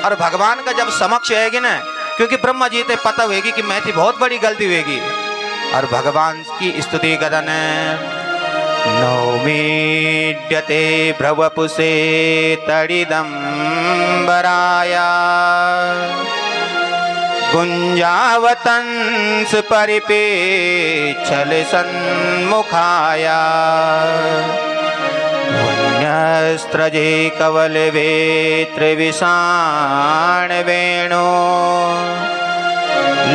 और भगवान का जब समक्ष आएगी ना, क्योंकि ब्रह्मा जी ते पता होगी कि मैं थी बहुत बड़ी गलती होगी, और भगवान की स्तुति करन नौमीड्यते भ्रवपुषे तडिदम्बराया गुंजावतंस परिपेच्छल सन्मुखाया वन्यस्त्रजे कवल वेत्र विषाण वेणो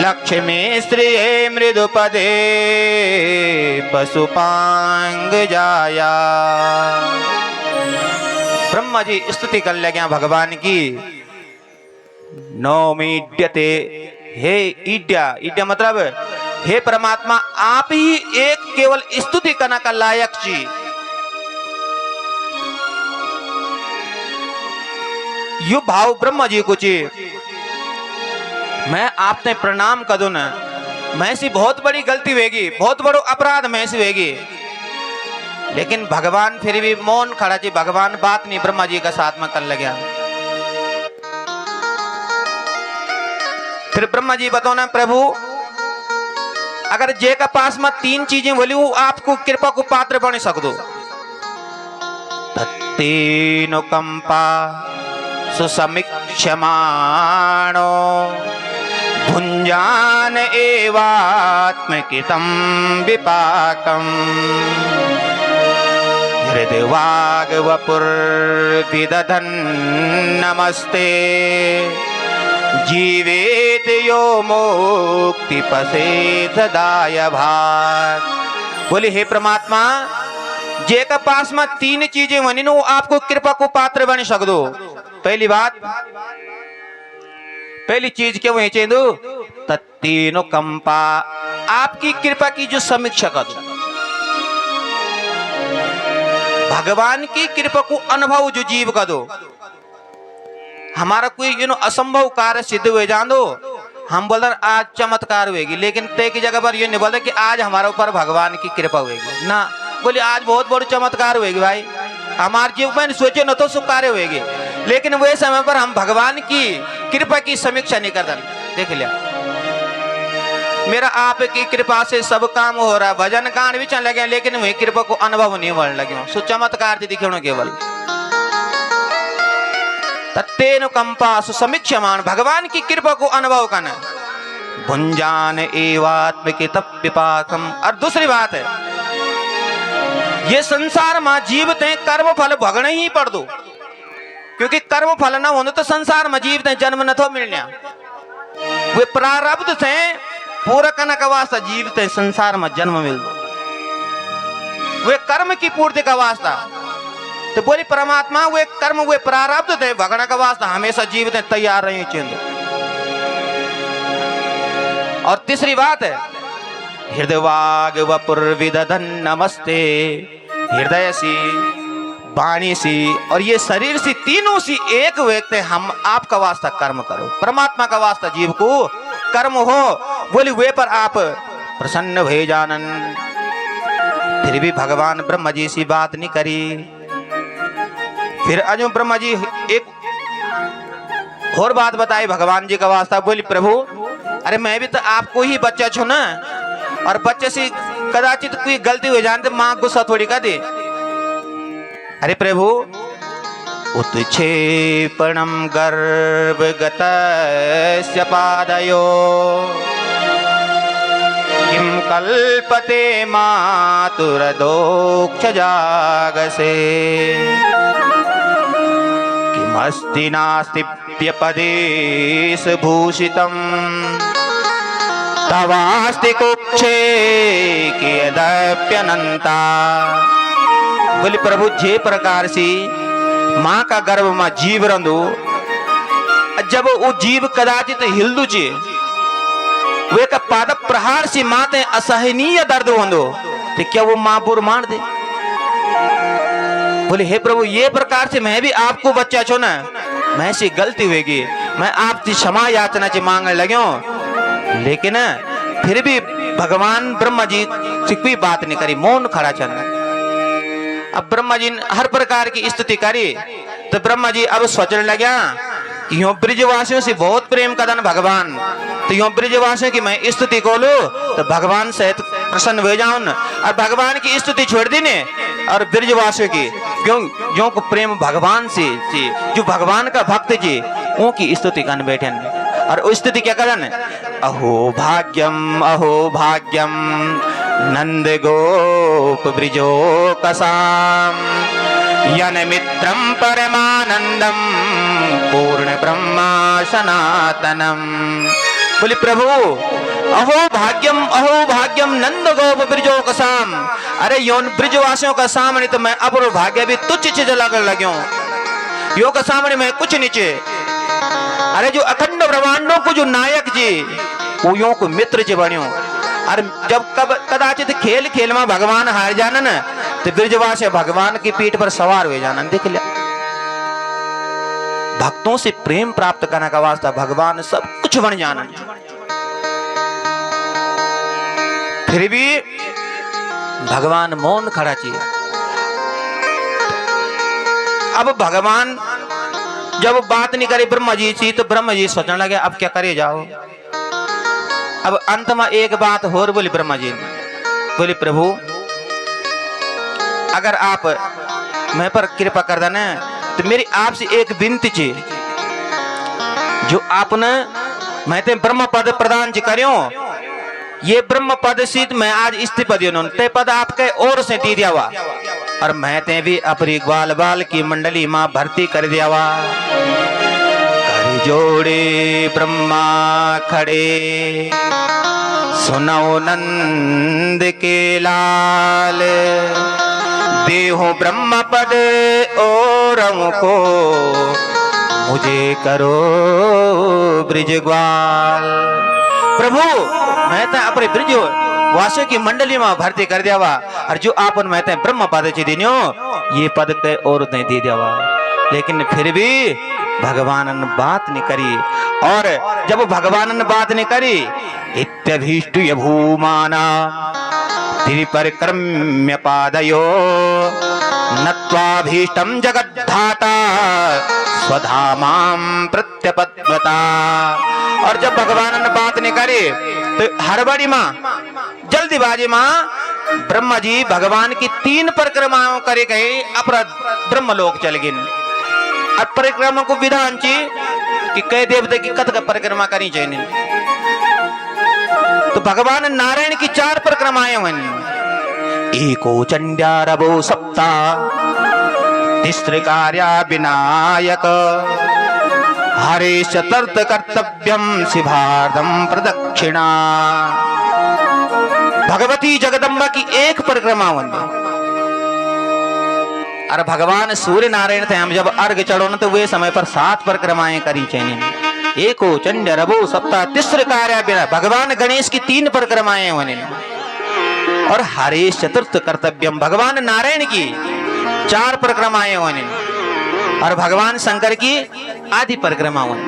लक्ष्मी स्त्रिये मृदुपदे पशुपांग जाया। ब्रह्मा जी स्तुति कर लगे भगवान की। नौमीड्यते, हे ईड्या, ईड्या मतलब हे परमात्मा आप ही एक केवल स्तुति करना का लायक जी। यु भाव ब्रह्मा जी को ची मैं आपने प्रणाम कर दूं ना, मैं सी बहुत बड़ी गलती होगी, बहुत बड़ो अपराध मैं सी होगी, लेकिन भगवान फिर भी मौन खड़ा जी। भगवान बात नहीं ब्रह्मा जी का साथ में कर लगे। फिर ब्रह्मा जी बताओ ना प्रभु, अगर जे का पास में तीन चीजें बोली वो आपको कृपा को पात्र बन सक दो। तत्तेनुकंपा सुसमीक्षमाणो भुंजान एवात्मकितं विपाकम् हृदवाग वपुर्विदधन् नमस्ते जीवेत यो मुक्ति पसे सदाय भाग। बोले हे परमात्मा जे का पास में तीन चीजें बनी नो आपको कृपा को पात्र बन सक दो। पहली बात, पहली चीज क्या वही चेंदू तत्तीनो कंपा, आपकी कृपा की जो समीक्षा कर दो। भगवान की कृपा को अनुभव जो जीव का दो। हमारा कोई असंभव कार्य सिद्ध हुए जान दो, हम बोल रहे आज चमत्कार होगी, लेकिन तय की जगह पर ये नहीं बोलते कि आज हमारे ऊपर भगवान की कृपा होगी ना। बोले आज बहुत बड़ा चमत्कार होगी भाई, हमारे जीव में सोचे न तो सुख कार्य होगी, लेकिन वे समय पर हम भगवान की कृपा की समीक्षा नहीं करते। देख लिया मेरा आपकी कृपा से सब काम हो रहा, भजन गान भी चल लगे, लेकिन वही कृपा को अनुभव नहीं बढ़ लगे। सो चमत्कार दिखे केवल तत्तेनुकंपा सुसमीक्षमाण, भगवान की कृपा को अनुभव करना। भुंजान एवात्मकितं विपाकम्। और दूसरी बात है, ये संसार में जीवते कर्म फल भगने ही पड़ दो, क्योंकि कर्म फल न होने तो संसार में जीवते जन्म न तो मिलने। वे प्रारब्ध से पूरा करने का वास्ता जीवते संसार में जन्म मिल दो, वे कर्म की पूर्ति का वास्ता। तो बोली परमात्मा वे कर्म वे प्रारब्ध थे भगने का वास्ता हमेशा जीवते तैयार रहे चेंद। और तीसरी बात है हृदयवाग वपुर्विदधन् नमस्ते, हृदय सी वाणी सी और ये शरीर सी तीनों सी एक व्यक्ति हम आपका वास्ता कर्म करो। परमात्मा का वास्ता जीव को कर्म हो, बोली वे पर आप प्रसन्न भय जानन। फिर भी भगवान ब्रह्मा जी सी बात नहीं करी। फिर अजो ब्रह्मा जी एक और बात बताई भगवान जी का वास्ता। बोली प्रभु अरे मैं भी तो आपको ही बच्चा छू ना, और बच्चे से कदाचित कोई गलती हो जाए तो मां गुस्सा थोड़ी कर दे। अरे प्रभु उत्क्षेपणम गर्भगतस्य पादयो किम कल्पते मातुरदोक्ष जागसे किमस्ति नास्ति व्यपदेश भूषितम् तवास्ति कुक्षे कियदप्यनन्ता। बोले प्रभु जे प्रकार से माँ का गर्भ में जीव रंदो, जब वो जीव कदाचित हिलदू चे वे का पाद प्रहार से माते असहनीय दर्द होंदो, तो क्या वो माँ बुर मार दे? बोले हे प्रभु ये प्रकार से मैं भी आपको बच्चा छो ना, मैं से गलती होगी, मैं आपकी क्षमा याचना चे मांगने लगे, लेकिन फिर भी भगवान ब्रह्मा जी से कोई बात नहीं करी, मौन खड़ा चलना। अब ब्रह्मा जी ने हर प्रकार की स्तुति करी, तो ब्रह्मा जी अब सोचने लगे यो ब्रिजवासियों से बहुत प्रेम कदन भगवान, तो यो ब्रिजवासियों की मैं स्तुति को लो तो भगवान से प्रसन्न हो जाऊं और भगवान की स्तुति छोड़ दी ने और ब्रिजवासियों की क्यों जो को प्रेम भगवान से जो भगवान का भक्त जी उनकी स्तुति कर बैठे और स्तुति क्या करन, अहो भाग्यम नंद गोप ब्रिजो कसाम यन मित्रम परमानंदम पूर्ण ब्रह्मा सनातनम। बोले प्रभु अहो भाग्यम नंद गोप ब्रिजो कसाम। अरे योन ब्रिजवासियों का सामने तो मैं अपूर्व भाग्य भी तुच्छ चीज लगन लग्यो, यो का सामने मैं कुछ नीचे। अरे जो अखंड ब्रह्मांडों को जो नायक जी वो यो को मित्र जी बनियो। और जब कदाचित खेल में भगवान हार जाना न तो ब्रिजवासी भगवान की पीठ पर सवार हो जाना। देख लिया भक्तों से प्रेम प्राप्त करने का वास्ता भगवान सब कुछ बन जाना। फिर भी भगवान मौन खड़ा चाहिए। अब भगवान जब बात नहीं करे ब्रह्मा जी से तो ब्रह्मा जी सोचने लगे अब क्या करे जाओ। अब अंत में एक बात और बोली ब्रह्मा जी, बोले प्रभु अगर आप मैं पर कृपा कर देना तो मेरी आपसे एक विनती थी, जो आपने मैं ते ब्रह्म पद प्रदान जी करियो ये ब्रह्म पद से मैं आज इस्तीफा दियो ते पद आपके और से दी दिया हुआ और मैं ते भी अपनी ग्वाल बाल की मंडली मां भर्ती कर दिया हुआ। कर जोड़े ब्रह्मा खड़े सुनो नंद के लाल, देहो ब्रह्म पद और को मुझे करो ब्रिज ग्वाल। प्रभु मैं तो अपने ब्रिज वासियों की मंडली में भर्ती कर दिया हुआ और जो आपन मैं ते ब्रह्म पद ची दिनो ये पद के और नहीं दे दिया हुआ। लेकिन फिर भी भगवान ने बात नहीं करी और जब भगवान ने बात नहीं करी इत्यभीष्ट भूमाना त्रिपरिक्रम्य पादयो नत्वाभीष्टम जगद्धाता स्वधामाम प्रत्यपद्मता। और जब भगवान ने बात नहीं करी तो हड़बड़ी मां जल्दीबाजी मां ब्रह्मा जी भगवान की 3 परिक्रमाओं करे गए अपना ब्रह्मलोक चल गए। और परिक्रमा को विधान ची कि कई देवता की कथ का परिक्रमा करनी चाहिए। तो भगवान नारायण की 4 परिक्रमाएं हुई, एको चंड्यारभो सप्ता तिस्त्रिकार्या विनायक हरे चतुर्थ कर्तव्यम शिभार्दम प्रदक्षिणा। भगवती जगदम्बा की 1 परिक्रमा हुई और भगवान सूर्य नारायण थे हम जब अर्घ चढ़ो न तो वे समय पर 7 परिक्रमाएं करी चाहिए। एको चंड्यारभो सप्ता तिस्त्रिकार्या विनायक। भगवान गणेश की 3 परिक्रमाएं हुई और हरे चतुर्थ कर्तव्यम भगवान नारायण की 4 परिक्रमाएं हुई और भगवान शंकर की आधी परिक्रमा हुई।